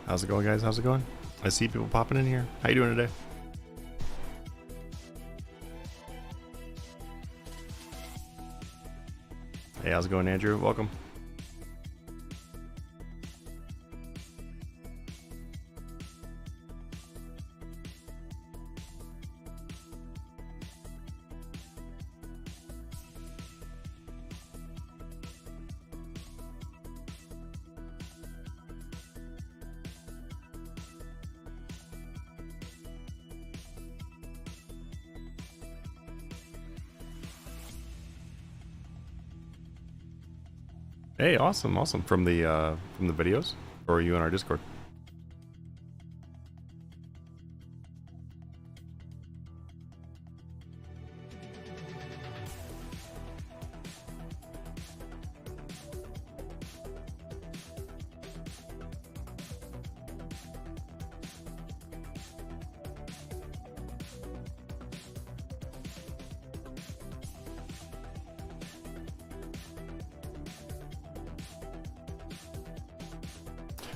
How's it going, guys? How's it going? I see people popping in here. How you doing today? Hey, how's it going, Andrew? Welcome. Hey, awesome, awesome. From the videos, or are you in our Discord?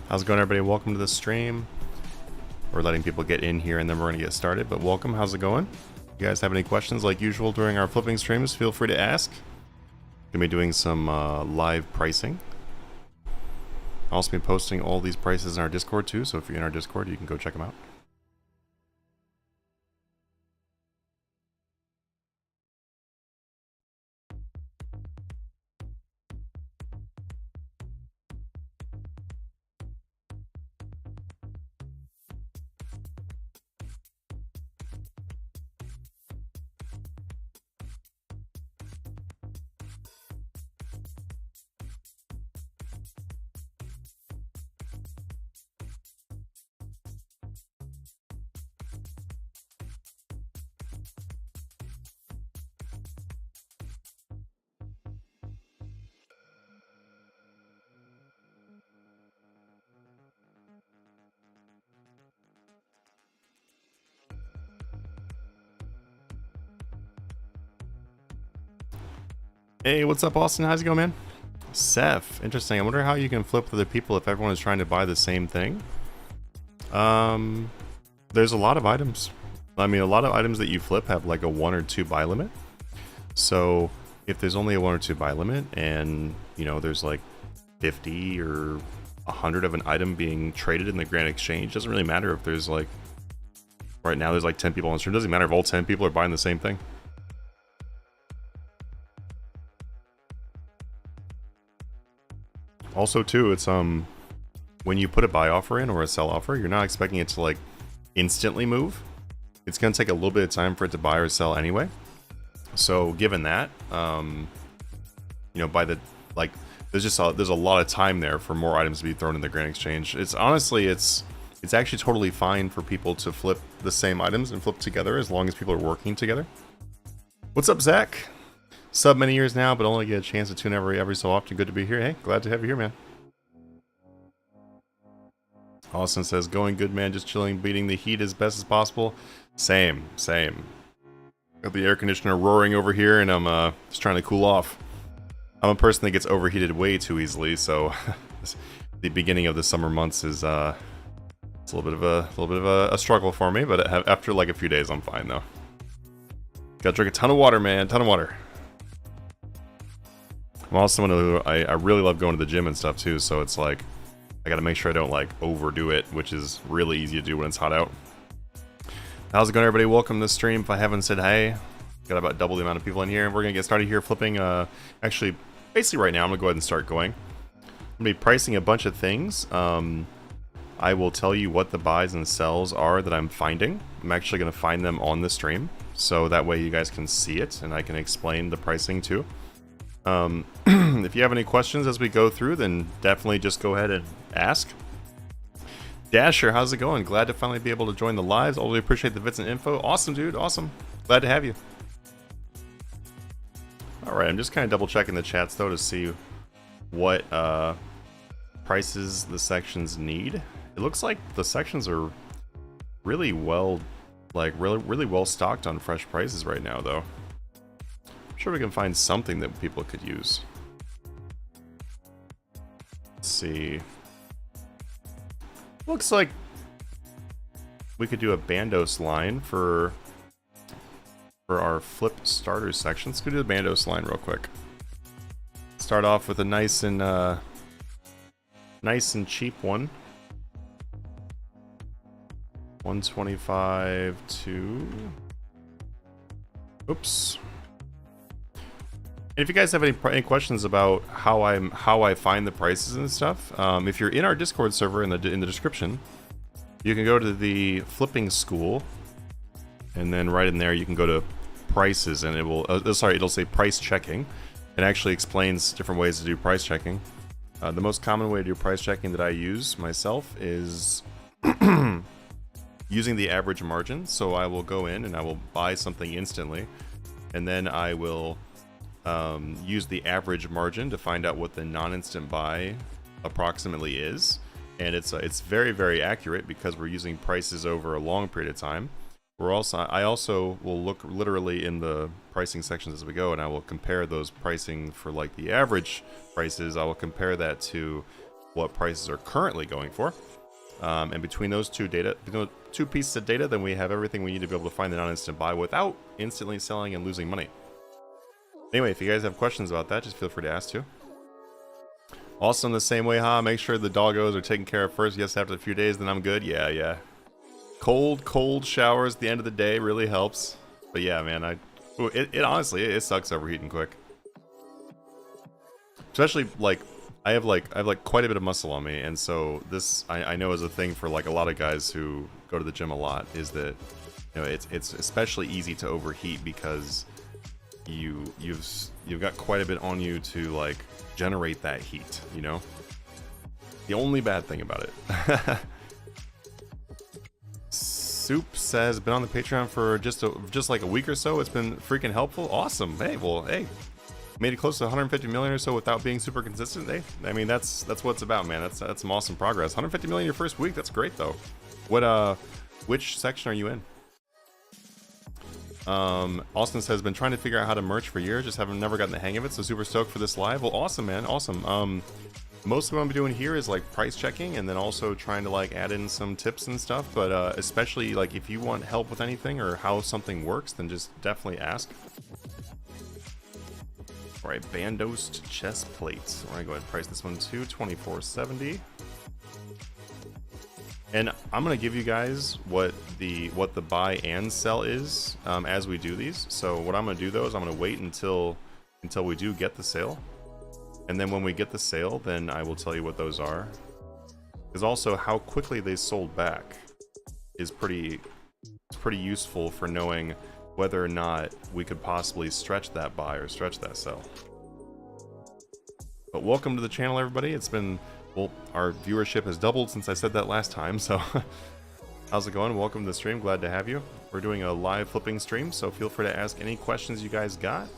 How's it going, everybody? Welcome to the stream. We're letting people get in here and then we're going to get started, but welcome. How's it going? You guys have any questions like usual during our flipping streams, feel free to ask. Gonna be doing some live pricing. I'll also be posting all these prices in our Discord too, so if you're in our Discord, you can go check them out. Hey, what's up, Austin? How's it going, man? Seth, interesting. I wonder how you can flip with other people if everyone is trying to buy the same thing. There's a lot of items. I mean, a lot of items that you flip have like a 1 or 2 buy limit. So if there's only a 1 or 2 buy limit and, you know, there's like 50 or 100 of an item being traded in the Grand Exchange, doesn't really matter if there's like, right now there's like 10 people on the stream. Doesn't matter if all 10 people are buying the same thing. Also too, it's when you put a buy offer in or a sell offer, you're not expecting it to like instantly move. It's gonna take a little bit of time for it to buy or sell anyway. So given that, you know, by the like, there's a lot of time there for more items to be thrown in the Grand Exchange. It's honestly, it's actually totally fine for people to flip the same items and flip together as long as people are working together. What's up, Zach? Sub many years now, but only get a chance to tune every so often. Good to be here. Hey, glad to have you here, man. Austin says, going good, man. Just chilling, beating the heat as best as possible. Same. Got the air conditioner roaring over here, and I'm just trying to cool off. I'm a person that gets overheated way too easily, so the beginning of the summer months is it's a little bit of a struggle for me. But after like a few days, I'm fine though. Gotta drink a ton of water, man. Ton of water. I'm also someone who I really love going to the gym and stuff too, so it's like I gotta make sure I don't like overdo it, which is really easy to do when it's hot out. How's it going, everybody? Welcome to the stream. If I haven't said hey, got about double the amount of people in here, and we're gonna get started here flipping. Actually, basically right now, I'm gonna go ahead and start going. I'm gonna be pricing a bunch of things. I will tell you what the buys and sells are that I'm finding. I'm actually gonna find them on the stream, so that way you guys can see it, and I can explain the pricing too. If you have any questions as we go through, then definitely just go ahead and ask. Dasher, how's it going? Glad to finally be able to join the lives. Always appreciate the bits and info. Awesome, dude. Awesome. Glad to have you. Alright, I'm just kind of double checking the chats though to see what prices the sections need. It looks like the sections are really well, like really well stocked on fresh prices right now though. I'm sure we can find something that people could use. Let's see. Looks like we could do a Bandos line for our flip starter section. Let's go do the Bandos line real quick. Start off with a nice and cheap one. 125 to... Oops. And if you guys have any questions about how I find the prices and stuff, if you're in our Discord server in the description, you can go to the flipping school, and then right in there you can go to prices, and it will it'll say price checking. It actually explains different ways to do price checking. The most common way to do price checking that I use myself is using the average margin. So I will go in and I will buy something instantly, and then I will use the average margin to find out what the non-instant buy approximately is. And it's very, very accurate because we're using prices over a long period of time. I also will look literally in the pricing sections as we go, and I will compare those pricing for like the average prices. I will compare that to what prices are currently going for. And between those two pieces of data, then we have everything we need to be able to find the non-instant buy without instantly selling and losing money. Anyway, if you guys have questions about that, just feel free to ask too. Also in the same way, make sure the doggos are taken care of first. Yes, after a few days, then I'm good. Yeah. Cold showers at the end of the day really helps. But yeah, man, it honestly, it sucks overheating quick. Especially like I have quite a bit of muscle on me, and so this I know is a thing for like a lot of guys who go to the gym a lot, is that, you know, it's especially easy to overheat because you've got quite a bit on you to like generate that heat, you know? The only bad thing about it. Soup says, been on the Patreon for just like a week or so. It's been freaking helpful. Awesome. Hey, made it close to 150 million or so without being super consistent. Hey, I mean, that's what it's about, man. That's some awesome progress. 150 million your first week. That's great though. Which section are you in? Austin says, been trying to figure out how to merch for years, just never gotten the hang of it, so super stoked for this live. Well, awesome, man, awesome. Most of what I'm doing here is like price checking, and then also trying to like add in some tips and stuff, but especially like if you want help with anything or how something works, then just definitely ask. Alright, Bandos chest plates. We're gonna go ahead and price this one to $24.70. And I'm gonna give you guys what the buy and sell is as we do these. So what I'm gonna do though is I'm gonna wait until we do get the sale, and then when we get the sale, then I will tell you what those are. Because also how quickly they sold back is pretty useful for knowing whether or not we could possibly stretch that buy or stretch that sell. But welcome to the channel, everybody. It's been, well, our viewership has doubled since I said that last time, so how's it going? Welcome to the stream, glad to have you. We're doing a live flipping stream, so feel free to ask any questions you guys got.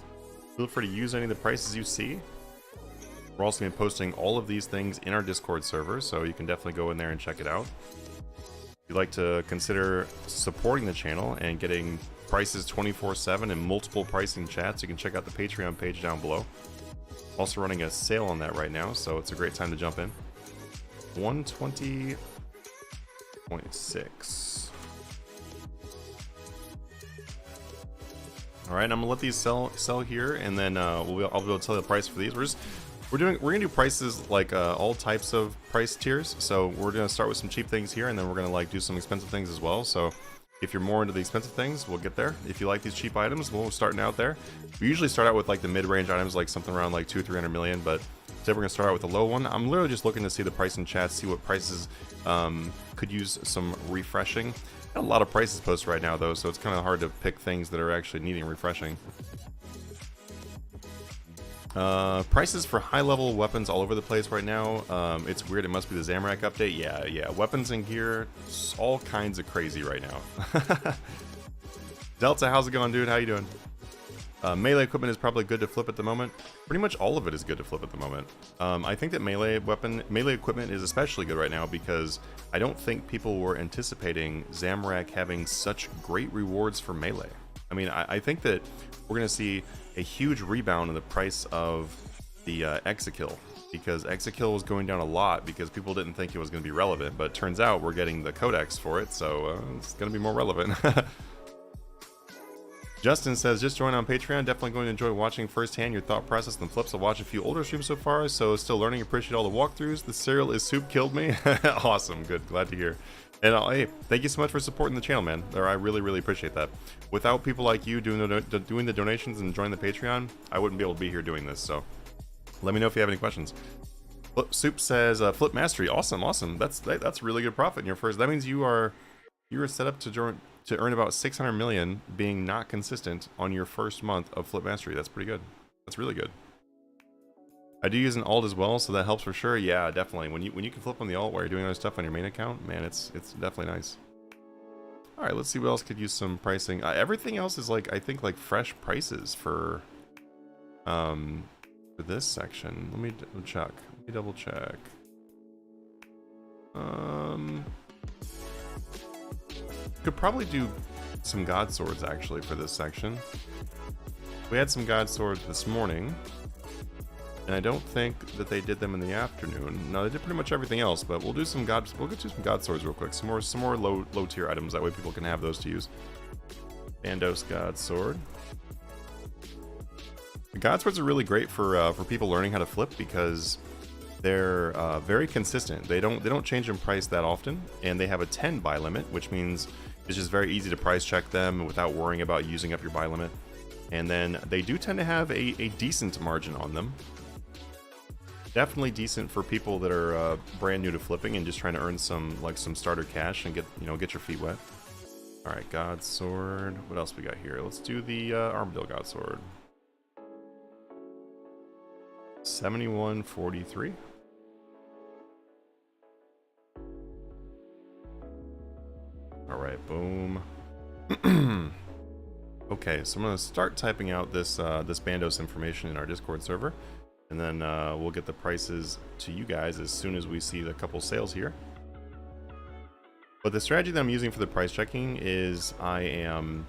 Feel free to use any of the prices you see. We're also going to be posting all of these things in our Discord server, so you can definitely go in there and check it out. If you'd like to consider supporting the channel and getting prices 24/7 and multiple pricing chats, you can check out the Patreon page down below. Also running a sale on that right now, so it's a great time to jump in. 120.6. All right, I'm gonna let these sell here, and then I'll be able to tell you the price for these. We're gonna do prices like all types of price tiers. So we're gonna start with some cheap things here, and then we're gonna like do some expensive things as well. So if you're more into the expensive things, we'll get there. If you like these cheap items, we'll starting out there. We usually start out with like the mid-range items, like something around like 200-300 million, but today we're gonna start out with the low one. I'm literally just looking to see the price in chat, see what prices could use some refreshing. Got a lot of prices posted right now though, so it's kind of hard to pick things that are actually needing refreshing. Prices for high-level weapons all over the place right now. It's weird. It must be the Zamorak update. Yeah. Weapons and gear, all kinds of crazy right now. Delta, how's it going, dude? How you doing? Melee equipment is probably good to flip at the moment. Pretty much all of it is good to flip at the moment. I think that melee equipment is especially good right now because I don't think people were anticipating Zamorak having such great rewards for melee. I mean, I think that we're going to see a huge rebound in the price of the Exakill because exekill was going down a lot because people didn't think it was going to be relevant, but it turns out we're getting the codex for it, so it's going to be more relevant. Justin says, just join on Patreon. Definitely going to enjoy watching firsthand your thought process and flips. I'll watch a few older streams so far, so still learning. Appreciate all the walkthroughs. The cereal is soup killed me. Awesome, good, glad to hear. And hey, thank you so much for supporting the channel, man. I really, really appreciate that. Without people like you doing the donations and joining the Patreon, I wouldn't be able to be here doing this. So let me know if you have any questions. Soup says, flip mastery. Awesome, awesome. That's really good profit in your first. That means you are set up to earn about 600 million being not consistent on your first month of flip mastery. That's pretty good. That's really good. I do use an alt as well, so that helps for sure. Yeah, definitely. When you can flip on the alt while you're doing other stuff on your main account, man, it's definitely nice. All right, let's see what else could use some pricing. Everything else is like, I think, like fresh prices for this section. Let me check. Let me double check. Could probably do some Godswords actually for this section. We had some Godswords this morning, and I don't think that they did them in the afternoon. No, they did pretty much everything else, but we'll do some we'll get to some Godswords real quick. Some more low tier items. That way people can have those to use. Bandos Godsword. The Godswords are really great for people learning how to flip because they're very consistent. They don't change in price that often, and they have a 10 buy limit, which means it's just very easy to price check them without worrying about using up your buy limit. And then they do tend to have a decent margin on them. Definitely decent for people that are brand new to flipping and just trying to earn some starter cash and get your feet wet. All right, Godsword. What else we got here? Let's do the Armadillo Godsword. 71.43. All right, boom. Okay, so I'm gonna start typing out this Bandos information in our Discord server, and then we'll get the prices to you guys as soon as we see the couple sales here. But the strategy that I'm using for the price checking is I am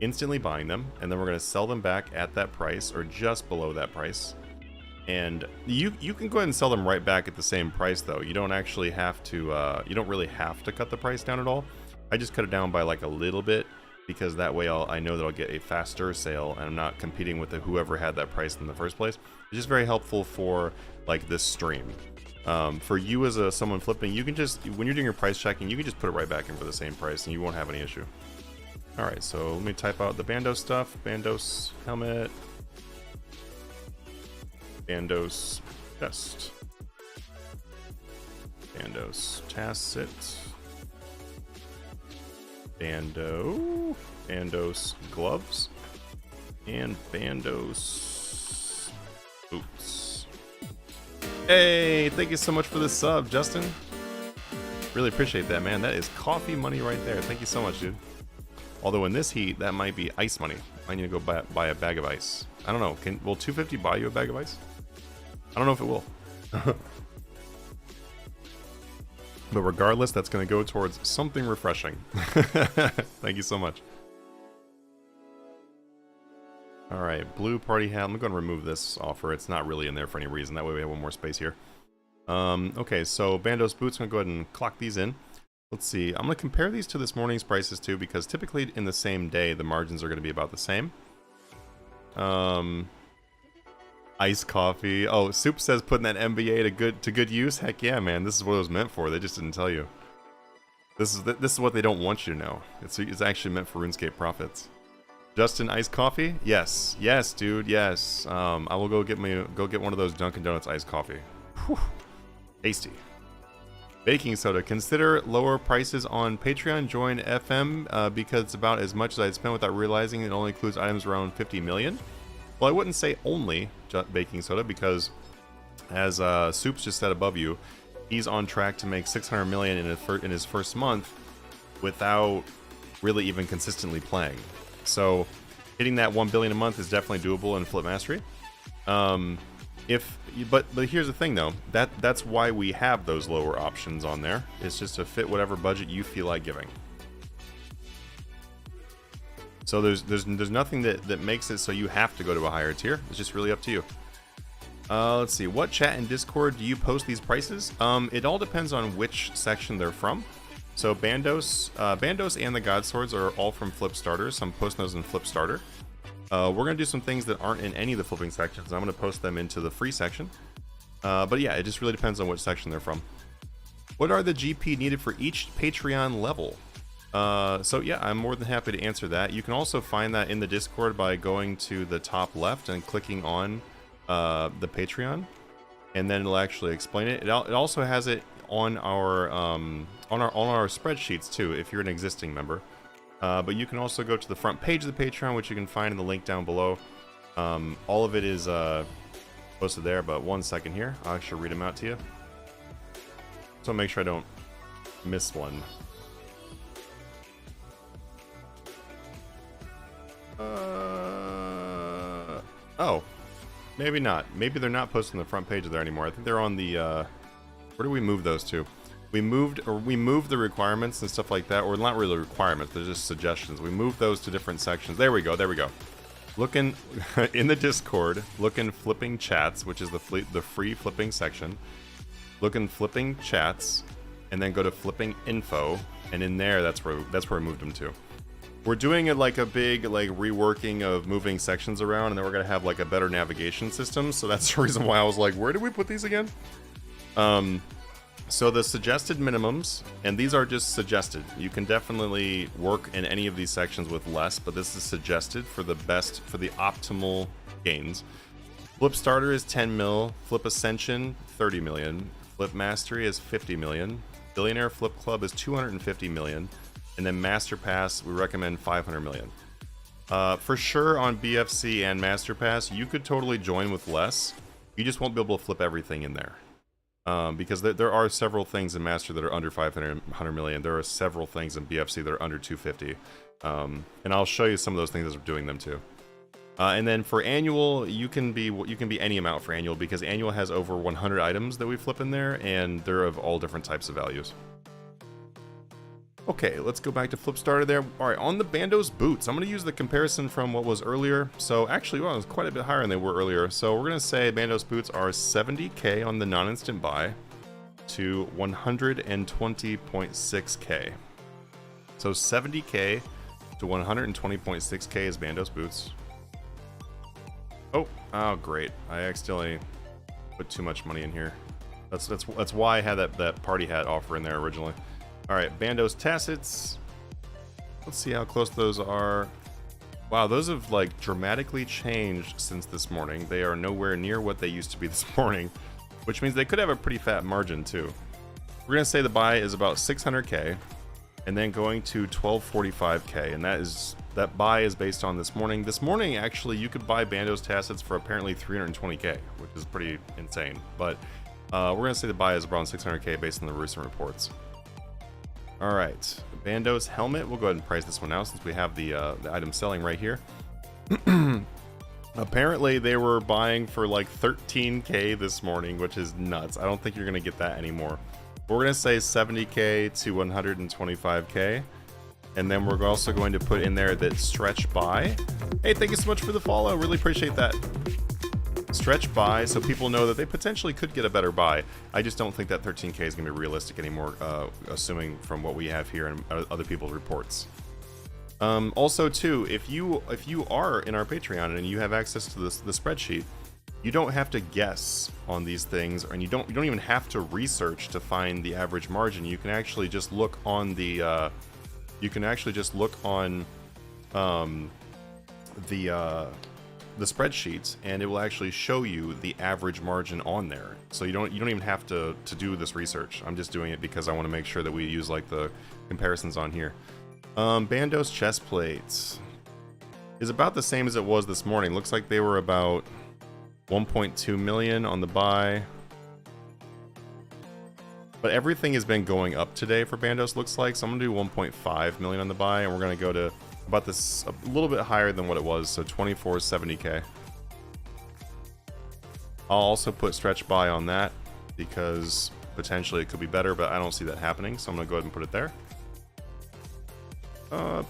instantly buying them, and then we're gonna sell them back at that price or just below that price. And you can go ahead and sell them right back at the same price though. You don't actually have to. You don't really have to cut the price down at all. I just cut it down by like a little bit because that way I know that I'll get a faster sale and I'm not competing with whoever had that price in the first place. It's just very helpful for like this stream. For you as someone flipping, you can just, when you're doing your price checking, you can just put it right back in for the same price and you won't have any issue. All right, so let me type out the Bandos stuff. Bandos helmet. Bandos vest. Bandos tacit. Bandos gloves, and Bandos boots. Hey, thank you so much for the sub, Justin. Really appreciate that, man. That is coffee money right there. Thank you so much, dude. Although in this heat, that might be ice money. I need to go buy a bag of ice. I don't know. Will 250 buy you a bag of ice? I don't know if it will. But regardless, that's going to go towards something refreshing. Thank you so much. Alright, blue party hat. I'm going to remove this offer. It's not really in there for any reason. That way we have one more space here. Okay, so Bandos boots. I'm going to go ahead and clock these in. Let's see. I'm going to compare these to this morning's prices too, because typically in the same day, the margins are going to be about the same. Iced coffee. Oh, Soup says putting that MBA to good use. Heck yeah, man. This is what it was meant for. They just didn't tell you. This is what they don't want you to know. It's actually meant for RuneScape profits. Justin, iced coffee? Yes, yes, dude, yes. I will go get one of those Dunkin' Donuts iced coffee. Whew. Tasty. Baking soda. Consider lower prices on Patreon. Join FM because it's about as much as I'd spend without realizing it only includes items around 50 million. Well, I wouldn't say only baking soda because, as Soups just said above you, he's on track to make 600 million in his first month without really even consistently playing. So hitting that 1 billion a month is definitely doable in Flip Mastery. But here's the thing though, that's why we have those lower options on there. It's just to fit whatever budget you feel like giving. So there's nothing that makes it so you have to go to a higher tier. It's just really up to you. Let's see. What chat and Discord do you post these prices? It all depends on which section they're from. So Bandos and the Godswords are all from Flip Starters. So I'm posting those in Flip Starter. We're going to do some things that aren't in any of the flipping sections. I'm going to post them into the free section. But yeah, it just really depends on which section they're from. What are the GP needed for each Patreon level? So yeah, I'm more than happy to answer that. You can also find that in the Discord by going to the top left and clicking on the Patreon, and then it'll actually explain it. It also has it on our spreadsheets too, if you're an existing member. But you can also go to the front page of the Patreon, which you can find in the link down below. All of it is posted there. But 1 second here, I'll actually read them out to you. So make sure I don't miss one. Oh, maybe not. Maybe they're not posted on the front page of there anymore. I think they're on the, where do we move those to? We moved the requirements and stuff like that, or not really requirements, they're just suggestions. We moved those to different sections. There we go, there we go. Looking in the Discord, look in flipping chats, which is the free flipping section. Look in flipping chats, and then go to flipping info, and in there, that's where we moved them to. We're doing it like a big reworking of moving sections around, and then we're gonna have like a better navigation system. So that's the reason why I was like, where did we put these again? So the suggested minimums, and these are just suggested. You can definitely work in any of these sections with less, but this is suggested for the optimal gains. Flip Starter is 10 mil, Flip Ascension 30 million, Flip Mastery is 50 million, Billionaire Flip Club is 250 million, and then Master Pass we recommend 500 million. For sure on BFC and Master Pass, you could totally join with less. You just won't be able to flip everything in there. Because there are several things in Master that are under 500 million. There are several things in BFC that are under 250. And I'll show you some of those things as we're doing them too. And then for annual, you can be any amount for annual, because annual has over 100 items that we flip in there, and they're of all different types of values. Okay, let's go back to Flip Starter there. All right, on the Bandos boots, I'm going to use the comparison from what was earlier. So actually, well, it was quite a bit higher than they were earlier. So we're going to say Bandos boots are 70k on the non-instant buy to 120.6k. So 70k to 120.6k is Bandos boots. Oh, great! I accidentally put too much money in here. That's why I had that party hat offer in there originally. All right, Bandos Tacits. Let's see how close those are. Wow, those have like dramatically changed since this morning. They are nowhere near what they used to be this morning, which means they could have a pretty fat margin too. We're gonna say the buy is about 600k, and then going to 1245k, and that buy is based on this morning. This morning, actually, you could buy Bandos Tacits for apparently 320k, which is pretty insane. But we're gonna say the buy is around 600k based on the recent reports. All right, Bandos helmet. We'll go ahead and price this one out since we have the item selling right here. Apparently, they were buying for like 13k this morning, which is nuts. I don't think you're gonna get that anymore. We're gonna say 70k to 125k, and then we're also going to put in there that stretch buy. Hey, thank you so much for the follow. Really appreciate that. Stretch buy, so people know that they potentially could get a better buy. I just don't think that 13k is going to be realistic anymore, assuming from what we have here and other people's reports. Also, too, if you are in our Patreon and you have access to the spreadsheet, you don't have to guess on these things, and you don't even have to research to find the average margin. You can actually just look on the the spreadsheets, and it will actually show you the average margin on there. So you don't even have to do this research. I'm just doing it because I want to make sure that we use like the comparisons on here. Bandos chest plates is about the same as it was this morning. Looks like they were about 1.2 million on the buy, but everything has been going up today for Bandos, looks like. So I'm gonna do 1.5 million on the buy, and we're gonna go to about this a little bit higher than what it was, so 2470k. I'll also put stretch buy on that because potentially it could be better, but I don't see that happening, so I'm gonna go ahead and put it there.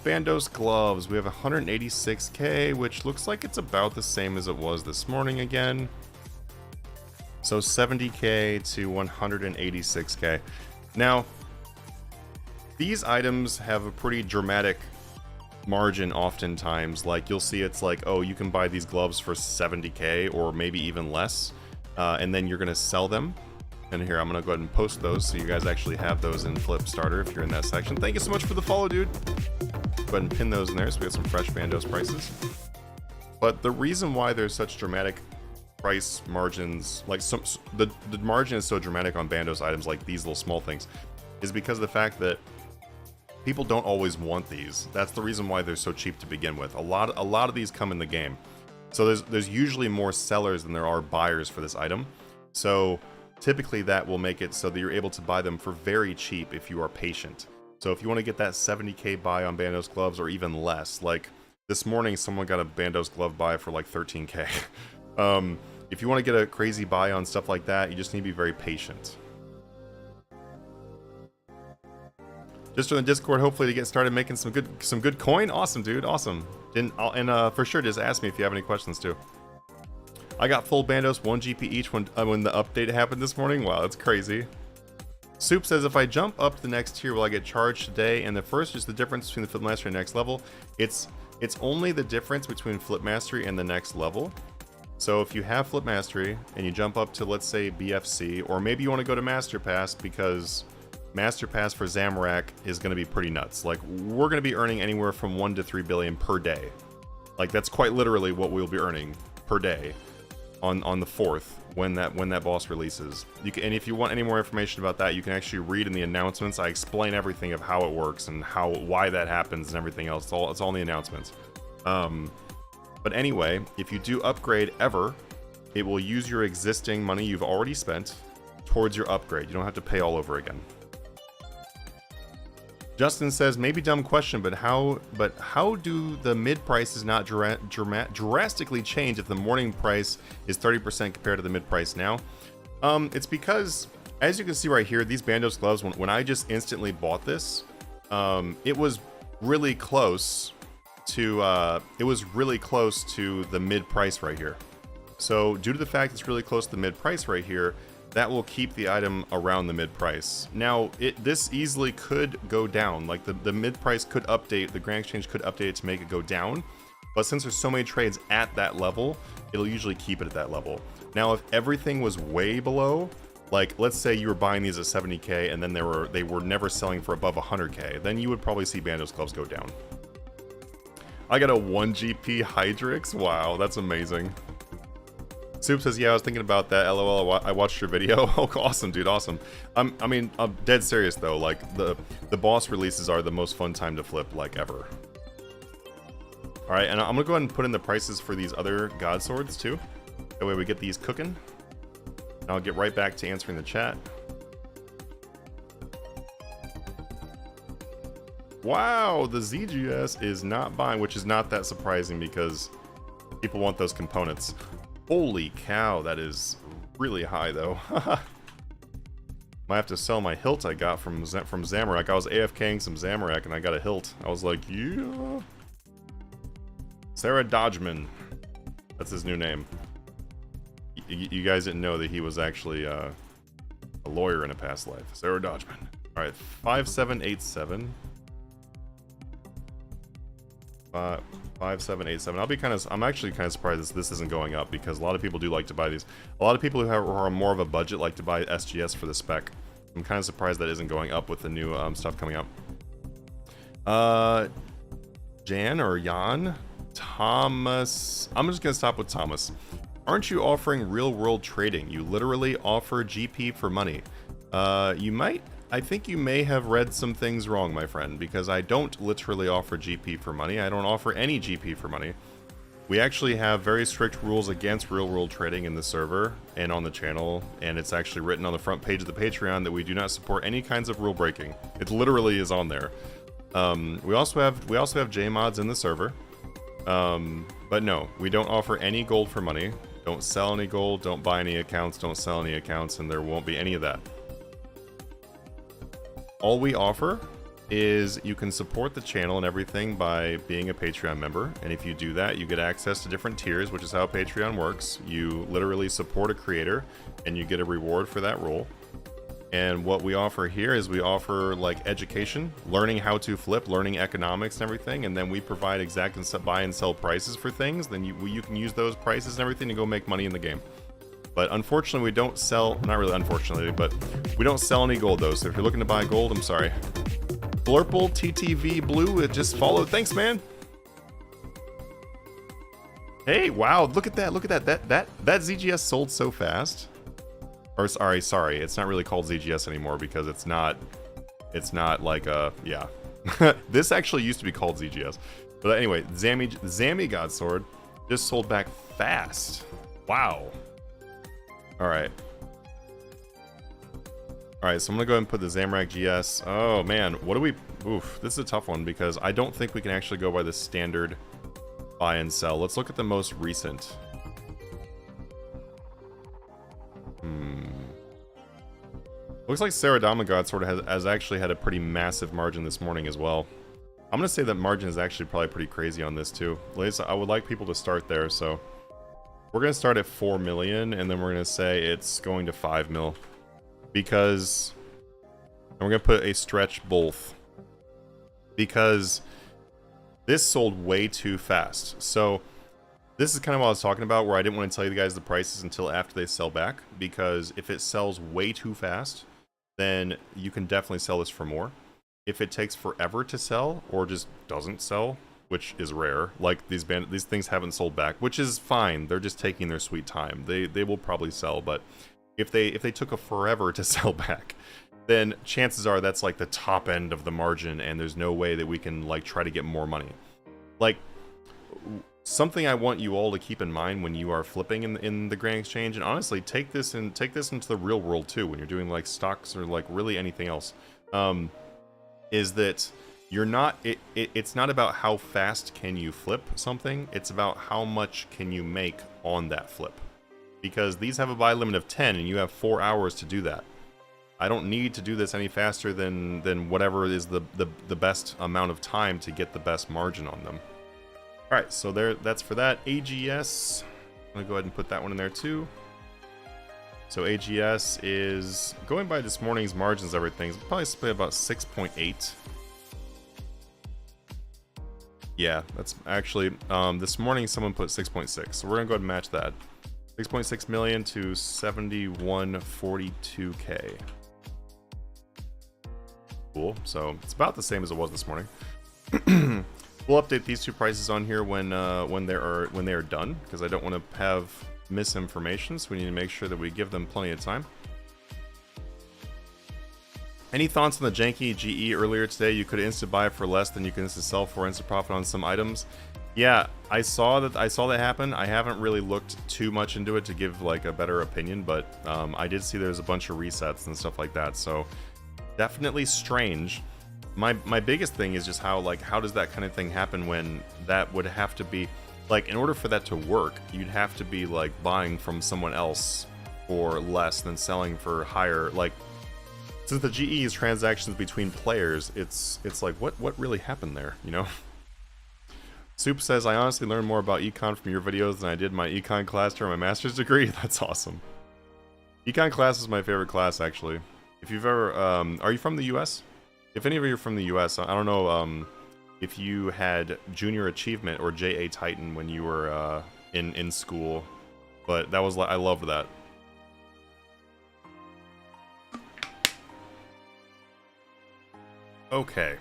Bandos gloves, we have 186k, which looks like it's about the same as it was this morning again. So 70k to 186k. Now, these items have a pretty dramatic margin oftentimes. Like, you'll see it's like, oh, you can buy these gloves for 70k or maybe even less, and then you're going to sell them. And here, I'm going to go ahead and post those so you guys actually have those in Flip Starter if you're in that section. Thank you so much for the follow, dude. Go ahead and pin those in there so we get some fresh Bandos prices. But the reason why there's such dramatic price margins, like the margin is so dramatic on Bandos items like these little small things, is because of the fact that people don't always want these. That's the reason why they're so cheap to begin with. A lot of these come in the game. So there's usually more sellers than there are buyers for this item. So typically that will make it so that you're able to buy them for very cheap if you are patient. So if you want to get that 70k buy on Bandos gloves or even less, like this morning someone got a Bandos glove buy for like 13k. If you want to get a crazy buy on stuff like that, you just need to be very patient. Just on the Discord, hopefully to get started making some good coin. Awesome, dude. Awesome. And for sure, just ask me if you have any questions too. I got full Bandos, 1 GP each when the update happened this morning. Wow, that's crazy. Soup says, if I jump up to the next tier, will I get charged today? And the first is the difference between the Flip Mastery and next level. It's only the difference between Flip Mastery and the next level. So if you have Flip Mastery and you jump up to, let's say, BFC, or maybe you want to go to Master Pass because Master Pass for Zamorak is going to be pretty nuts. Like, we're going to be earning anywhere from 1 to 3 billion per day. Like, that's quite literally what we'll be earning per day on the 4th when that boss releases. And if you want any more information about that, you can actually read in the announcements. I explain everything of how it works and why that happens and everything else. It's all in the announcements. But anyway, if you do upgrade ever, it will use your existing money you've already spent towards your upgrade. You don't have to pay all over again. Justin says, maybe dumb question, but how do the mid prices not drastically change if the morning price is 30% compared to the mid price now? It's because, as you can see right here, these Bandos gloves, when I just instantly bought this, it was really close to the mid price right here. So due to the fact it's really close to the mid price right here, that will keep the item around the mid price. Now, this easily could go down. Like the mid price could update, the Grand Exchange could update it to make it go down. But since there's so many trades at that level, it'll usually keep it at that level. Now, if everything was way below, like let's say you were buying these at 70k and then they were never selling for above 100k, then you would probably see Bandos gloves go down. I got a 1 GP Hydrix. Wow, that's amazing. Soup says, yeah, I was thinking about that. LOL, I watched your video. Oh, awesome, dude, awesome. I mean, I'm dead serious, though. Like, the boss releases are the most fun time to flip, like, ever. Alright, and I'm gonna go ahead and put in the prices for these other Godswords, too. That way we get these cooking. And I'll get right back to answering the chat. Wow, the ZGS is not buying, which is not that surprising because people want those components. Holy cow, that is really high though. Might have to sell my hilt I got from Zamorak. I was AFKing some Zamorak and I got a hilt. I was like, yeah. Sarah Dodgeman. That's his new name. You guys didn't know that he was actually a lawyer in a past life. Sarah Dodgeman. Alright, 5787. 5787. I'm actually kind of surprised this isn't going up because a lot of people do like to buy these. A lot of people who are more of a budget like to buy SGS for the spec. I'm kind of surprised that isn't going up with the new stuff coming up. Jan or Jan? Thomas. I'm just gonna stop with Thomas. Aren't you offering real world trading? You literally offer GP for money. You might. I think you may have read some things wrong, my friend, because I don't literally offer GP for money. I don't offer any GP for money. We actually have very strict rules against real-world trading in the server and on the channel, and it's actually written on the front page of the Patreon that we do not support any kinds of rule breaking. It literally is on there. We also have JMods in the server, but no, we don't offer any gold for money. Don't sell any gold. Don't buy any accounts. Don't sell any accounts, and there won't be any of that. All we offer is you can support the channel and everything by being a Patreon member. And if you do that, you get access to different tiers, which is how Patreon works. You literally support a creator and you get a reward for that role. And what we offer here is we offer like education, learning how to flip, learning economics and everything. And then we provide exact and buy and sell prices for things. Then you can use those prices and everything to go make money in the game. But unfortunately, we don't sell, not really unfortunately, but we don't sell any gold though. So if you're looking to buy gold, I'm sorry. Blurple TTV Blue, it just followed. Thanks, man. Hey, wow, look at that, look at that. That ZGS sold so fast. Or sorry, it's not really called ZGS anymore because it's not like yeah. This actually used to be called ZGS. But anyway, Zami Godsword just sold back fast. Wow. All right. Alright, so I'm going to go ahead and put the Zamorak GS. Oh, man. What do we... Oof, this is a tough one because I don't think we can actually go by the standard buy and sell. Let's look at the most recent. Looks like Saradama Godsword has actually had a pretty massive margin this morning as well. I'm going to say that margin is actually probably pretty crazy on this too. At least I would like people to start there, so... We're going to start at 4 million, and then we're going to say it's going to 5 mil. Because we're going to put a stretch both. Because this sold way too fast. So this is kind of what I was talking about, where I didn't want to tell you guys the prices until after they sell back. Because if it sells way too fast, then you can definitely sell this for more. If it takes forever to sell, or just doesn't sell, which is rare, like these things haven't sold back, which is fine. They're just taking their sweet time. They will probably sell, but if they took a forever to sell back, then chances are that's like the top end of the margin, and there's no way that we can like try to get more money. Like, something I want you all to keep in mind when you are flipping in the Grand Exchange, and honestly take this into the real world too, when you're doing like stocks or like really anything else, is that you're not it's not about how fast can you flip something, it's about how much can you make on that flip. Because these have a buy limit of 10 and you have 4 hours to do that. I don't need to do this any faster than whatever is the best amount of time to get the best margin on them. Alright, so that's for that. AGS, I'm gonna go ahead and put that one in there too. So AGS is, going by this morning's margins, everything, it's probably split about 6.8. Yeah, that's actually, this morning someone put 6.6, so we're gonna go ahead and match that. 6.6 million to 7142K. Cool, so it's about the same as it was this morning. We'll update these two prices on here when they are done, because I don't want to have misinformation, so we need to make sure that we give them plenty of time. Any thoughts on the janky GE earlier today? You could instant buy for less than you can instant sell for, instant profit on some items. Yeah, I saw that happen. I haven't really looked too much into it to give like a better opinion, but I did see there's a bunch of resets and stuff like that, so definitely strange. My biggest thing is just how does that kind of thing happen when that would have to be, like, in order for that to work, you'd have to be like buying from someone else for less than selling for higher. Like, since the GE is transactions between players, it's like what really happened there, you know? Soup says, I honestly learned more about econ from your videos than I did my econ class during my master's degree. That's awesome. Econ class is my favorite class, actually. If you've ever, are you from the US? If any of you are from the US, I don't know if you had Junior Achievement or JA Titan when you were in school, but that was, I loved that. Okay.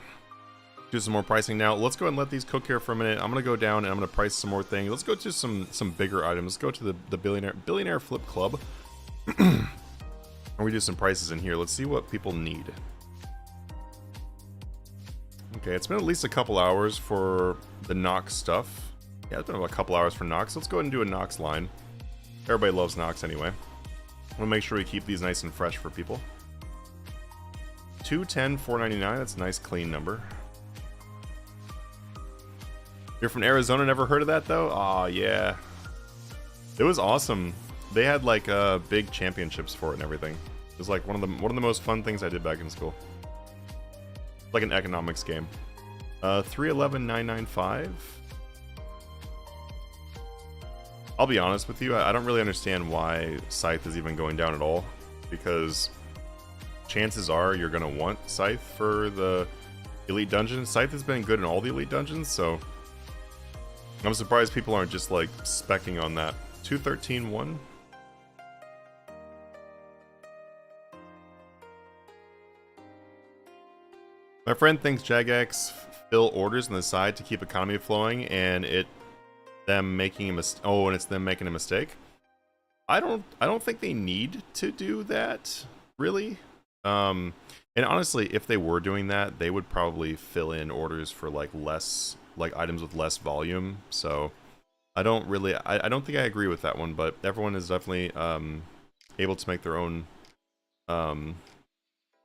Do some more pricing now. Let's go ahead and let these cook here for a minute. I'm gonna go down and I'm gonna price some more things. Let's go to some bigger items. Let's go to the billionaire flip club. And we do some prices in here. Let's see what people need. Okay, it's been at least a couple hours for the Nox stuff. Yeah, it's been about a couple hours for Nox. Let's go ahead and do a Nox line. Everybody loves Nox anyway. We'll make sure we keep these nice and fresh for people. 210, 499. That's a nice clean number. You're from Arizona, never heard of that though? Aw, yeah. It was awesome. They had like big championships for it and everything. It was like one of the most fun things I did back in school. like an economics game. 311,995. I'll be honest with you, I don't really understand why Scythe is even going down at all, because chances are you're going to want Scythe for the Elite Dungeon. Scythe has been good in all the Elite Dungeons, so I'm surprised people aren't just like specking on that. 213.1. My friend thinks Jagex fill orders on the side to keep economy flowing, and it's them making a mistake. I don't think they need to do that, really. And honestly, if they were doing that, they would probably fill in orders for like less, like items with less volume. So I don't think I agree with that one, but everyone is definitely able to make their own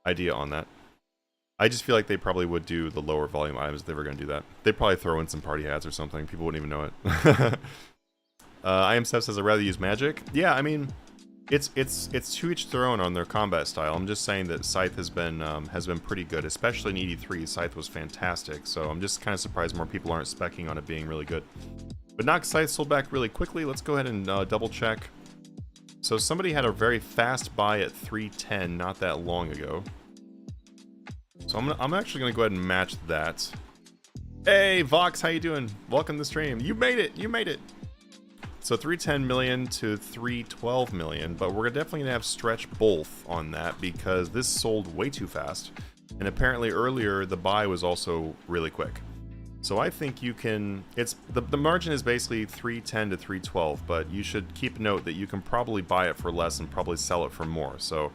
idea on that. I just feel like they probably would do the lower volume items if they were going to do that. They'd probably throw in some party hats or something. People wouldn't even know it. I am Steph says I'd rather use magic. Yeah, I mean, it's to each their own on their combat style. I'm just saying that Scythe has been pretty good, especially in ED3. Scythe was fantastic, so I'm just kind of surprised more people aren't specking on it being really good. But Nox Scythe sold back really quickly. Let's go ahead and double check. So somebody had a very fast buy at 310 not that long ago. So I'm actually gonna go ahead and match that. Hey Vox, how you doing? Welcome to the stream. You made it. You made it. So 310 million to 312 million, but we're definitely gonna have stretch both on that because this sold way too fast, and apparently earlier the buy was also really quick. So I think you can. It's the margin is basically 310 to 312, but you should keep note that you can probably buy it for less and probably sell it for more. So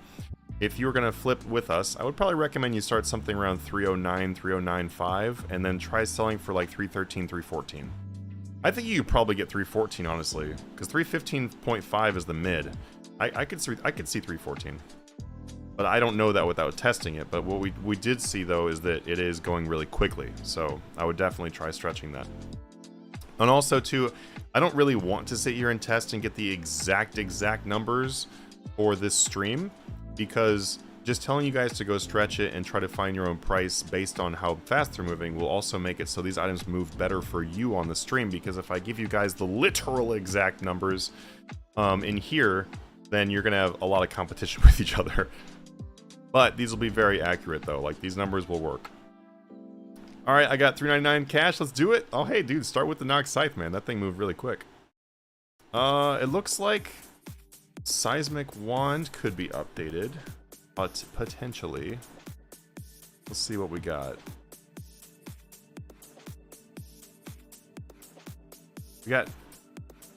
if you were going to flip with us, I would probably recommend you start something around 309, 309.5, and then try selling for like 313, 314. I think you could probably get 314, honestly, because 315.5 is the mid. I could see 314, but I don't know that without testing it. But what we did see though is that it is going really quickly, so I would definitely try stretching that. And also too, I don't really want to sit here and test and get the exact numbers for this stream, because just telling you guys to go stretch it and try to find your own price based on how fast they're moving will also make it so these items move better for you on the stream, because if I give you guys the literal exact numbers in here, then you're gonna have a lot of competition with each other. But these will be very accurate though, like these numbers will work. Alright, I got 399 cash, let's do it. Oh hey dude, start with the Nox Scythe, man, that thing moved really quick. It looks like Seismic Wand could be updated, but potentially. Let's see what we got. We got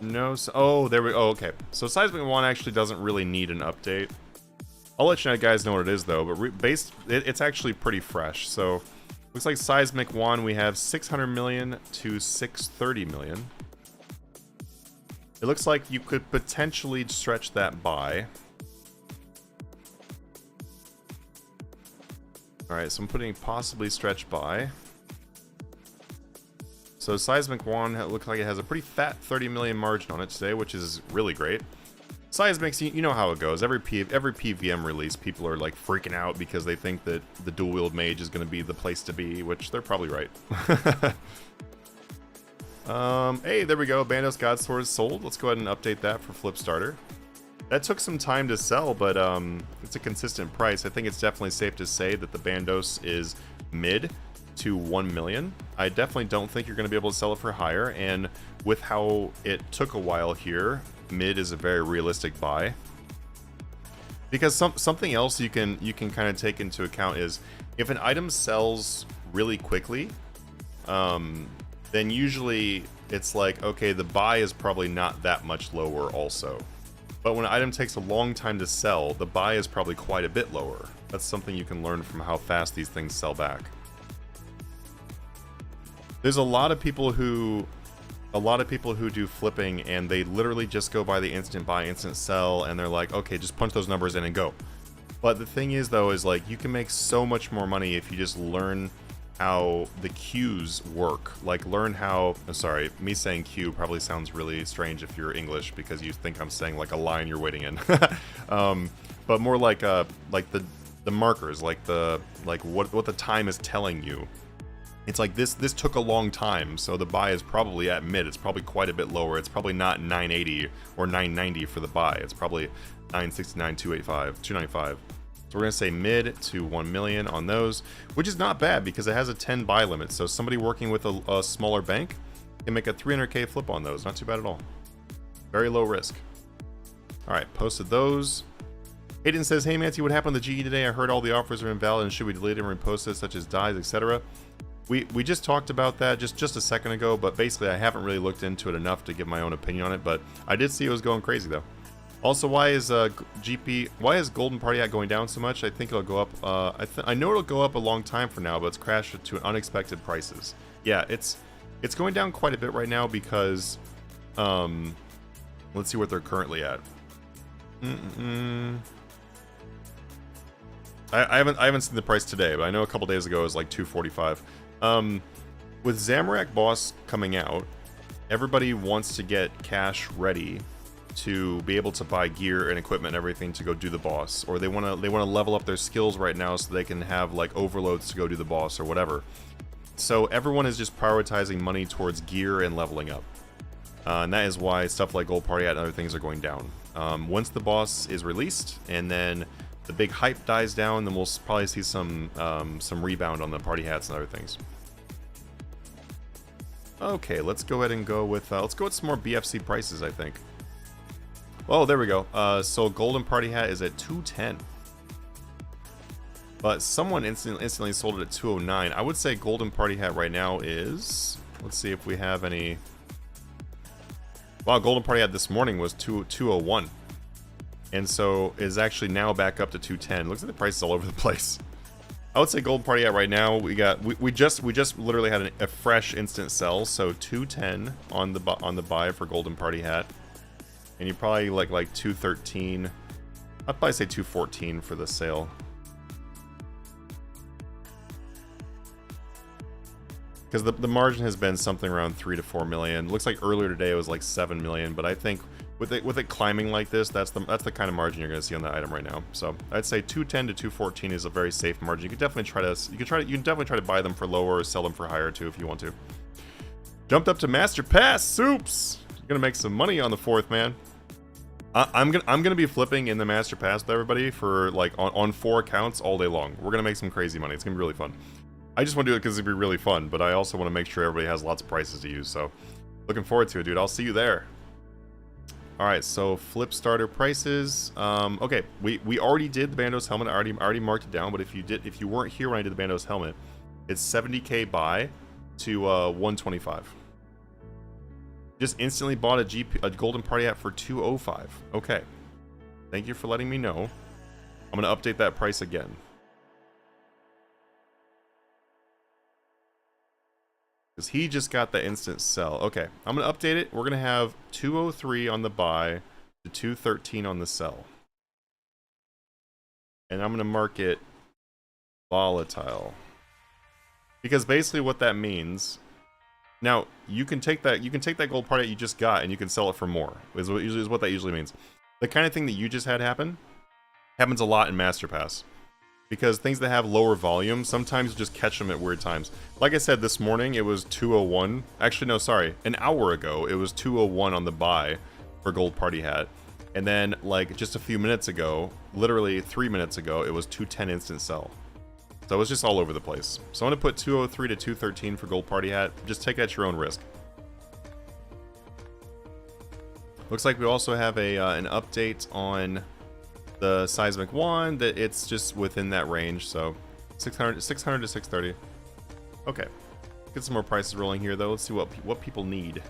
no. Oh, there we. Oh, okay. So Seismic Wand actually doesn't really need an update. I'll let you guys know what it is though. But it's actually pretty fresh. So looks like Seismic Wand we have 600 million to 630 million. It looks like you could potentially stretch that by. Alright, so I'm putting possibly stretch by. So Seismic Wand looks like it has a pretty fat 30 million margin on it today, which is really great. Seismics, you know how it goes. Every PVM release, people are like freaking out because they think that the dual wield mage is going to be the place to be, which they're probably right. Hey, there we go. Bandos Godsword is sold. Let's go ahead and update that for Flip Starter. That took some time to sell, but it's a consistent price. I think it's definitely safe to say that the Bandos is mid to 1 million. I definitely don't think you're going to be able to sell it for higher, and with how it took a while here, mid is a very realistic buy. Because something else you can kind of take into account is if an item sells really quickly, then usually it's like, okay, the buy is probably not that much lower also. But when an item takes a long time to sell, the buy is probably quite a bit lower. That's something you can learn from how fast these things sell back. There's a lot of people who do flipping and they literally just go by the instant buy, instant sell, and they're like, okay, just punch those numbers in and go. But the thing is though, is like you can make so much more money if you just learn how the queues work. Like learn how, I'm sorry, me saying queue probably sounds really strange if you're English because you think I'm saying like a line you're waiting in. But more like the markers, like what the time is telling you. It's like this took a long time, so the buy is probably at mid. It's probably quite a bit lower. It's probably not 980 or 990 for the buy. It's probably 969, 285, 295. So we're gonna say mid to 1 million on those, which is not bad because it has a 10 buy limit. So somebody working with a smaller bank can make a 300k flip on those. Not too bad at all. Very low risk. All right, posted those. Hayden says, hey Mancy, what happened to the GE today? I heard all the offers are invalid and should we delete them and repost it, such as dies, etc. We just talked about that just a second ago, but basically I haven't really looked into it enough to give my own opinion on it, but I did see it was going crazy though. Also, why is Golden Party Hat going down so much? I think it'll go up. I know it'll go up a long time from now, but it's crashed to unexpected prices. Yeah, it's going down quite a bit right now because let's see what they're currently at. I haven't seen the price today, but I know a couple days ago it was like 245. With Zamorak boss coming out, everybody wants to get cash ready to be able to buy gear and equipment and everything to go do the boss, or they want to level up their skills right now so they can have like overloads to go do the boss or whatever. So everyone is just prioritizing money towards gear and leveling up, and that is why stuff like Gold Party Hat and other things are going down. Once the boss is released and then the big hype dies down, then we'll probably see some rebound on the party hats and other things. Okay, let's go ahead and go with some more BFC prices, I think. Oh, there we go. So Golden Party Hat is at 210. But someone instantly sold it at 209. I would say Golden Party Hat right now is... Let's see if we have any... Wow, Golden Party Hat this morning was 201. And so is actually now back up to 210. Looks like the price is all over the place. I would say Golden Party Hat right now, we just literally had a fresh instant sell, so 210 on the buy for Golden Party Hat. And you probably like 213. I'd probably say 214 for the sale. Because the margin has been something around 3 to 4 million. Looks like earlier today it was like 7 million, but I think with it climbing like this, that's the kind of margin you're going to see on that item right now. So I'd say 210 to 214 is a very safe margin. You can definitely try to buy them for lower or sell them for higher too if you want to. Jumped up to Master Pass, Soups. You're gonna make some money on the 4th, man. I'm gonna be flipping in the Master Pass with everybody for like on 4 accounts all day long. We're gonna make some crazy money. It's gonna be really fun. I just want to do it because it'd be really fun, but I also want to make sure everybody has lots of prices to use. So looking forward to it, dude. I'll see you there. All right, so flip starter prices. Okay, we already did the Bandos helmet. I already marked it down. But if you weren't here when I did the Bandos helmet, it's 70k buy to 125. Just instantly bought a Golden Party Hat for 205. Okay, thank you for letting me know. I'm gonna update that price again. Because he just got the instant sell. Okay, I'm going to update it. We're going to have 203 on the buy to 213 on the sell. And I'm going to mark it volatile. Because basically what that means... Now, you can take that gold party that you just got and you can sell it for more. Is what that usually means. The kind of thing that you just had happen happens a lot in Master Pass. Because things that have lower volume, sometimes you just catch them at weird times. Like I said, this morning it was 201. Actually, no, sorry. An hour ago, it was 201 on the buy for Gold Party Hat. And then, like, just a few minutes ago, literally 3 minutes ago, it was 210 instant sell. So it was just all over the place. So I'm going to put 203 to 213 for Gold Party Hat. Just take it at your own risk. Looks like we also have an update on... the seismic wand, that it's just within that range, so 600 to 630. Okay, get some more prices rolling here though. Let's see what people need.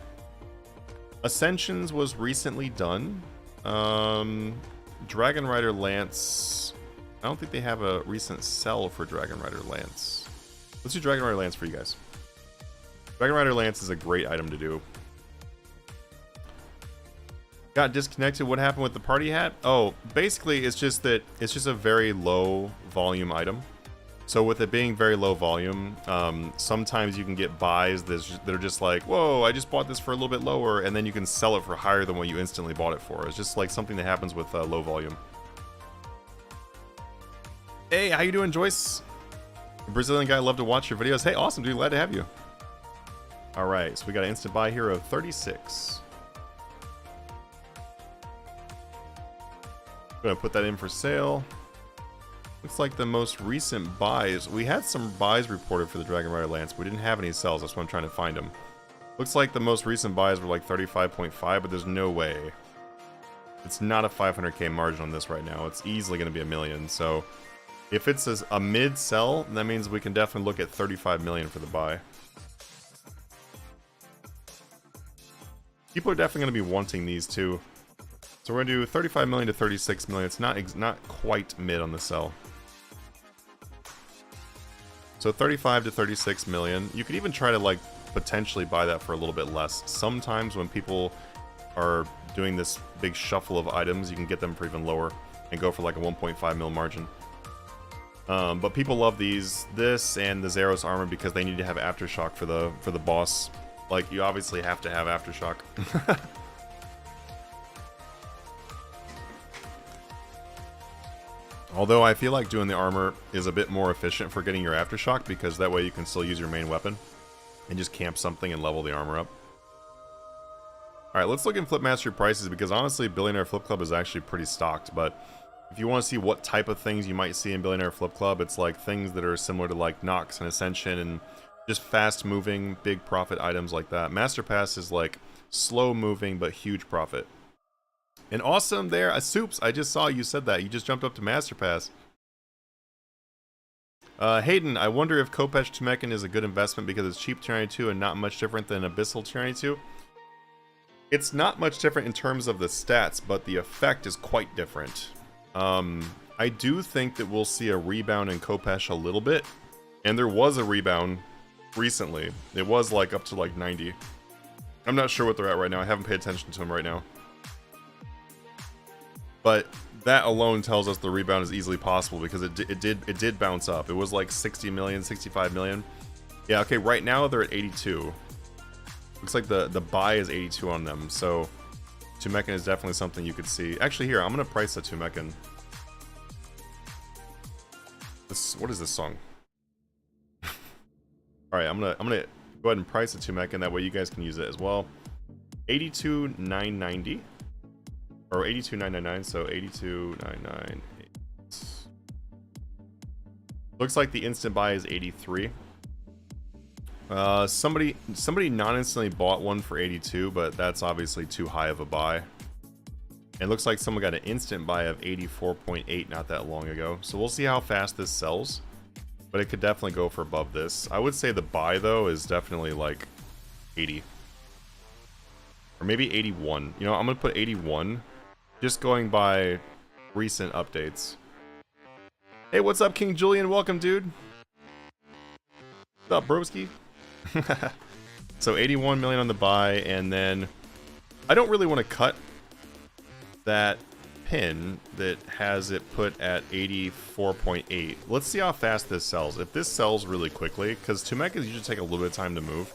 Ascensions was recently done. Dragon Rider Lance, I don't think they have a recent sell for Dragon Rider Lance. Let's do Dragon Rider Lance for you guys. Dragon Rider Lance is a great item to do. Got disconnected. What happened with the party hat? Oh, basically it's just a very low volume item. So with it being very low volume, sometimes you can get buys that are just like, whoa, I just bought this for a little bit lower, and then you can sell it for higher than what you instantly bought it for. It's just like something that happens with low volume. Hey, how you doing, Joyce? The Brazilian guy, love to watch your videos. Hey, awesome, dude. Glad to have you. All right, so we got an instant buy here of 36. Gonna put that in for sale. Looks like the most recent buys. We had some buys reported for the Dragon Rider Lance. We didn't have any sells. That's why I'm trying to find them. Looks like the most recent buys were like 35.5, but there's no way. It's not a 500k margin on this right now. It's easily going to be $1 million. So if it's a mid sell, that means we can definitely look at 35 million for the buy. People are definitely going to be wanting these too. So we're going to do 35 million to 36 million. It's not quite mid on the sell. So 35 to 36 million. You could even try to like potentially buy that for a little bit less. Sometimes when people are doing this big shuffle of items, you can get them for even lower and go for like a 1.5 mil margin. But people love this and the Zeros armor because they need to have aftershock for the boss. Like, you obviously have to have aftershock. Although I feel like doing the armor is a bit more efficient for getting your aftershock, because that way you can still use your main weapon and just camp something and level the armor up. Alright, let's look in Flip Mastery prices, because honestly Billionaire Flip Club is actually pretty stocked, but if you want to see what type of things you might see in Billionaire Flip Club, it's like things that are similar to like Nox and Ascension and just fast moving, big profit items like that. Master Pass is like slow moving but huge profit. And awesome there, Soups, I just saw you said that. You just jumped up to Master Pass. Hayden, I wonder if Khopesh Tumeccan is a good investment because it's cheap Tier 92 and not much different than Abyssal Tier 92. It's not much different in terms of the stats, but the effect is quite different. I do think that we'll see a rebound in Khopesh a little bit. And there was a rebound recently. It was like up to like 90. I'm not sure what they're at right now. I haven't paid attention to them right now. But that alone tells us the rebound is easily possible, because it did bounce up. It was like 60 million, 65 million. Yeah, okay, right now they're at 82. Looks like the buy is 82 on them, so Tumeccan is definitely something you could see. Actually, here, I'm gonna price the Tumeccan. What is this song? Alright, I'm gonna go ahead and price the Tumeccan, that way you guys can use it as well. 82,990. Or 82,999, so 82,998. Looks like the instant buy is 83. Somebody non-instantly bought one for 82, but that's obviously too high of a buy. And it looks like someone got an instant buy of 84.8 not that long ago. So we'll see how fast this sells. But it could definitely go for above this. I would say the buy, though, is definitely like 80. Or maybe 81. You know, I'm going to put 81. Just going by recent updates. Hey, what's up, King Julian? Welcome, dude. What's up, broski? So 81 million on the buy, and then I don't really want to cut that pin that has it put at 84.8. Let's see how fast this sells. If this sells really quickly, because Tumeccan usually take a little bit of time to move.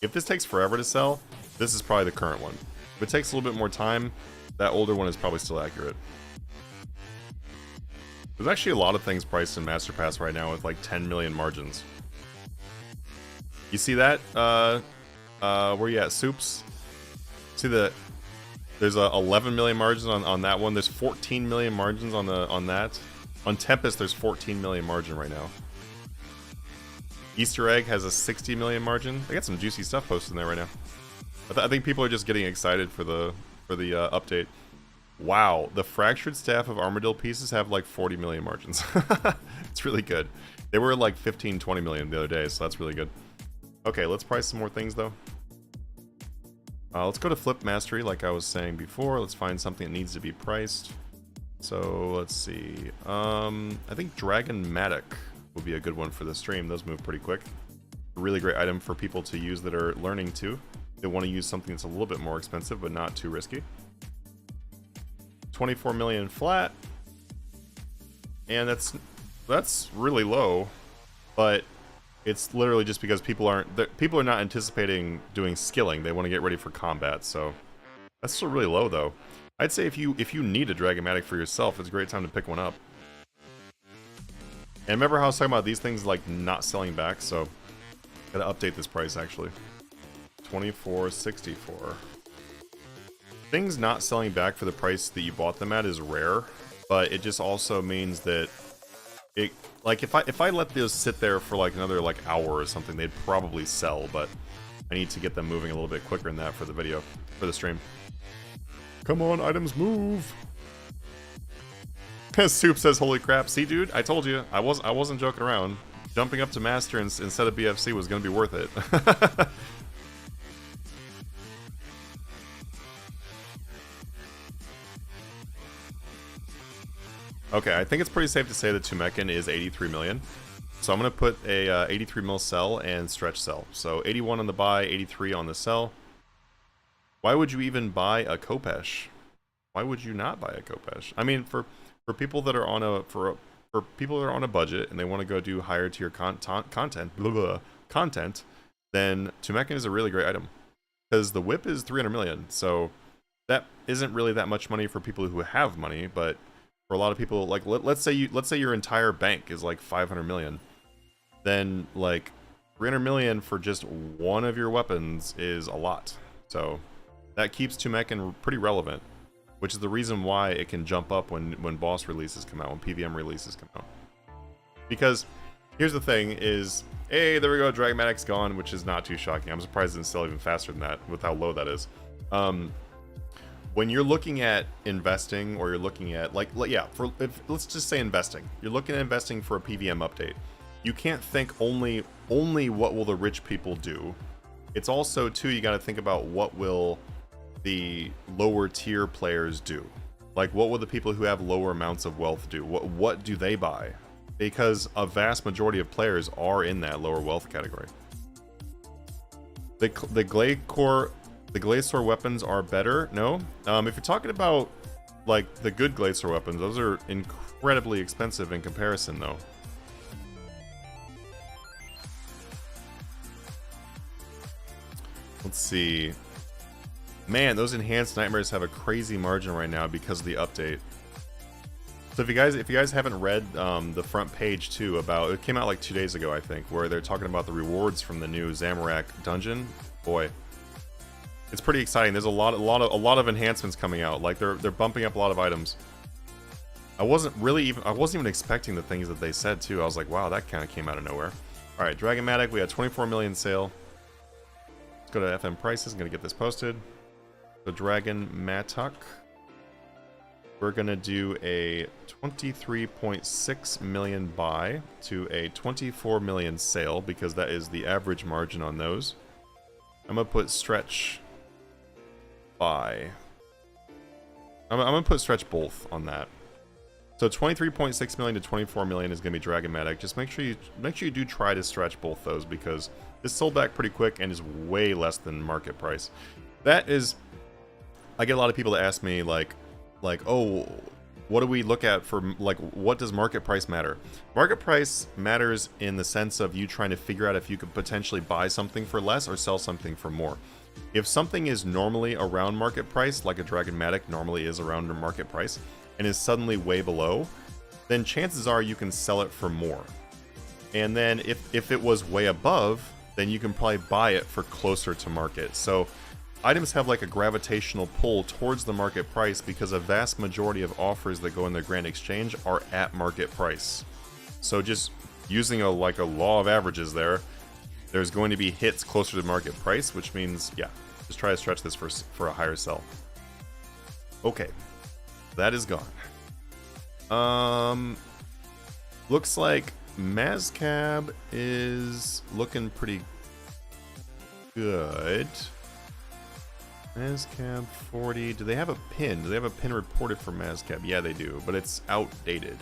If this takes forever to sell, this is probably the current one. If it takes a little bit more time, that older one is probably still accurate. There's actually a lot of things priced in Master Pass right now with like 10 million margins. You see that? Where you at, Soups? See there's 11 million margins on that one. There's 14 million margins on that. On Tempest, there's 14 million margin right now. Easter Egg has a 60 million margin. They got some juicy stuff posted in there right now. I think people are just getting excited for the update. Wow, the Fractured Staff of Armadillo pieces have like 40 million margins. It's really good. They were like 15, 20 million the other day, so that's really good. Okay, let's price some more things though. Let's go to Flip Mastery like I was saying before. Let's find something that needs to be priced. So let's see. I think Dragon Matic will be a good one for the stream. Those move pretty quick. A really great item for people to use that are learning to. They want to use something that's a little bit more expensive but not too risky. 24 million flat. And that's really low, but it's literally just because people are not anticipating doing skilling. They want to get ready for combat, so that's still really low though. I'd say if you need a Dragomatic for yourself, it's a great time to pick one up. And remember how I was talking about these things like not selling back, so gotta update this price actually. 24.64. Things not selling back for the price that you bought them at is rare, but it just also means that it, like, if I let those sit there for like another like hour or something, they'd probably sell, but I need to get them moving a little bit quicker than that for the video, for the stream. Come on, items move. Soup says, "Holy crap! See, dude, I told you, I wasn't joking around. Jumping up to master instead of BFC was gonna be worth it." Okay, I think it's pretty safe to say that Tumeccan is 83 million. So I'm going to put a 83 mil sell and stretch sell. So 81 on the buy, 83 on the sell. Why would you even buy a Kopesh? Why would you not buy a Kopesh? I mean, for people that are on a for people that are on a budget and they want to go do higher tier content, then Tumeccan is a really great item because the whip is 300 million. So that isn't really that much money for people who have money, but for a lot of people, like let's say your entire bank is like 500 million, then like 300 million for just one of your weapons is a lot. So that keeps Tumeccan pretty relevant, which is the reason why it can jump up when boss releases come out, when PVM releases come out. Because here's the thing: is hey, there we go, Dragmatic's gone, which is not too shocking. I'm surprised it's still even faster than that with how low that is. When you're looking at investing, or you're looking at let's just say investing. You're looking at investing for a PVM update. You can't think only what will the rich people do. It's also too, you got to think about what will the lower tier players do. Like what will the people who have lower amounts of wealth do? What do they buy? Because a vast majority of players are in that lower wealth category. The Glacier weapons are better. No, if you're talking about like the good Glacier weapons, those are incredibly expensive in comparison, though. Let's see. Man, those enhanced nightmares have a crazy margin right now because of the update. So if you guys haven't read the front page too, about it came out like 2 days ago, I think, where they're talking about the rewards from the new Zamorak dungeon. Boy, it's pretty exciting. There's a lot of enhancements coming out. Like they're bumping up a lot of items. I wasn't even expecting the things that they said too. I was like, wow, that kind of came out of nowhere. All right, Dragonmatic, we got 24 million sale. Let's go to FM prices. I'm gonna get this posted. So Dragonmatic, we're gonna do a 23.6 million buy to a 24 million sale because that is the average margin on those. I'm gonna put stretch buy. I'm gonna put stretch both on that. So 23.6 million to 24 million is gonna be Dragonmatic. Just make sure you do try to stretch both those because this sold back pretty quick and is way less than market price. That is, I get a lot of people that ask me like, oh, what do we look at for, like, what does market price matter? Market price matters in the sense of you trying to figure out if you could potentially buy something for less or sell something for more. If something is normally around market price, like a Dragonmatic normally is around market price, and is suddenly way below, then chances are you can sell it for more. And then if it was way above, then you can probably buy it for closer to market. So items have like a gravitational pull towards the market price because a vast majority of offers that go in the Grand Exchange are at market price. So just using a law of averages there's going to be hits closer to market price, which means, yeah, just try to stretch this for a higher sell. Okay, that is gone. Looks like Mazcab is looking pretty good. Mazcab 40. Do they have a pin? Do they have a pin reported for Mazcab? Yeah, they do, but it's outdated.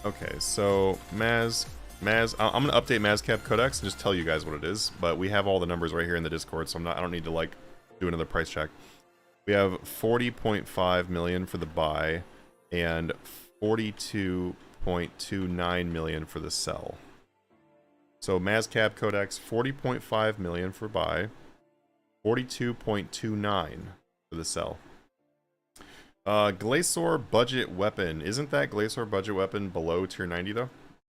Okay, so I'm gonna update Mazcab Codex and just tell you guys what it is, but we have all the numbers right here in the Discord, so I don't need to like do another price check. We have 40.5 million for the buy and 42.29 million for the sell. So Mazcab Codex, 40.5 million for buy, 42.29 for the sell. Glacier budget weapon. Isn't that Glacier budget weapon below tier 90 though?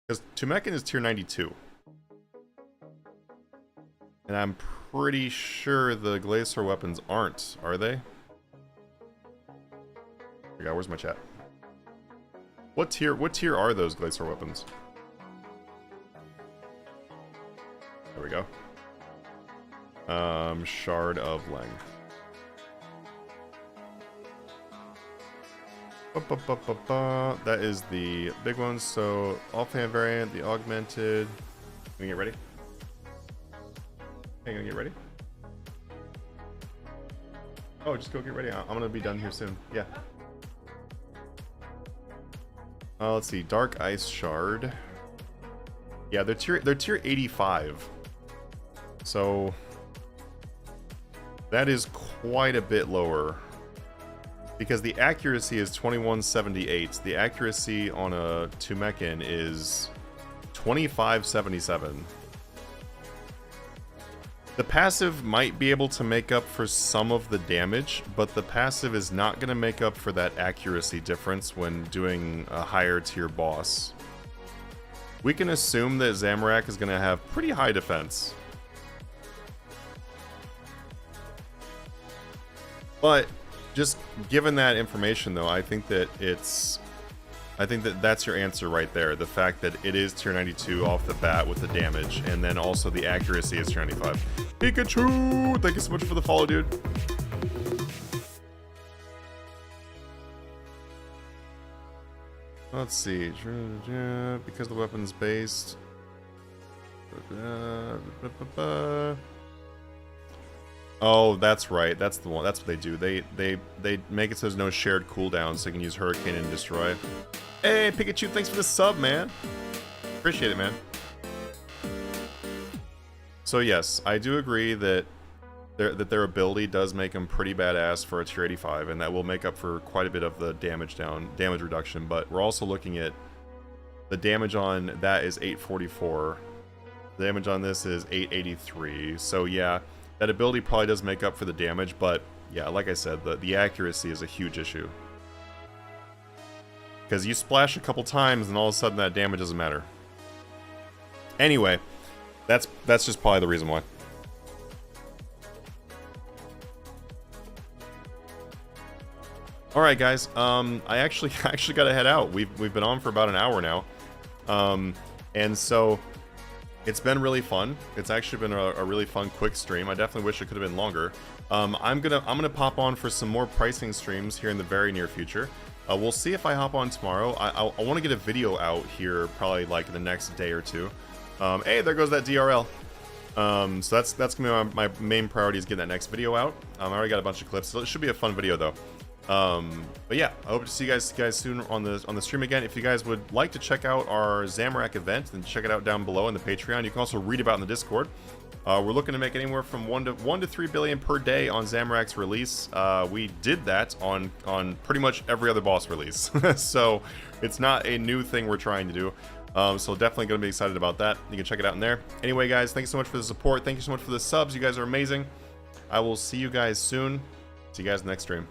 Because Tumeccan is tier 92. And I'm pretty sure the Glacier weapons aren't, are they? Yeah, where's my chat? What tier are those Glacier weapons? There we go. Shard of Length. That is the big one. So offhand variant, the augmented. Can you get ready? Hey, gonna get ready? Oh, just go get ready. I'm gonna be done here soon. Yeah. Let's see. Dark Ice Shard. Yeah, they're tier 85. So that is quite a bit lower. Because the accuracy is 2178. The accuracy on a Tumeccan is 2577. The passive might be able to make up for some of the damage, but the passive is not going to make up for that accuracy difference when doing a higher tier boss. We can assume that Zamorak is going to have pretty high defense. But just given that information though, I think that that's your answer right there. The fact that it is tier 92 off the bat with the damage, and then also the accuracy is tier 95. Pikachu! Thank you so much for the follow, dude. Let's see. Because the weapon's based. Oh, that's right. That's the one. That's what they do. They make it so there's no shared cooldown, so you can use Hurricane and Destroy. Hey, Pikachu, thanks for the sub, man. Appreciate it, man. So yes, I do agree that their ability does make them pretty badass for a tier 85, and that will make up for quite a bit of the damage reduction. But we're also looking at the damage on that is 844. The damage on this is 883. So yeah, that ability probably does make up for the damage, but yeah, like I said, the accuracy is a huge issue. Because you splash a couple times and all of a sudden that damage doesn't matter. Anyway, that's just probably the reason why. Alright guys, I actually gotta head out. We've been on for about an hour now. And so it's been really fun. It's actually been a really fun, quick stream. I definitely wish it could have been longer. I'm gonna pop on for some more pricing streams here in the very near future. We'll see if I hop on tomorrow. I want to get a video out here probably like the next day or two. Hey, there goes that DRL. So that's gonna be my main priority, is getting that next video out. I already got a bunch of clips, so it should be a fun video though. But yeah, I hope to see you guys soon on the stream again. If you guys would like to check out our Zamorak event, then check it out down below in the Patreon. You can also read about it in the Discord. We're looking to make anywhere from 1 to 3 billion per day on Zamorak's release. We did that on pretty much every other boss release, so it's not a new thing we're trying to do. So definitely gonna be excited about that. You can check it out in there. Anyway, guys, thank you so much for the support. Thank you so much for the subs. You guys are amazing. I will see you guys soon. See you guys next stream.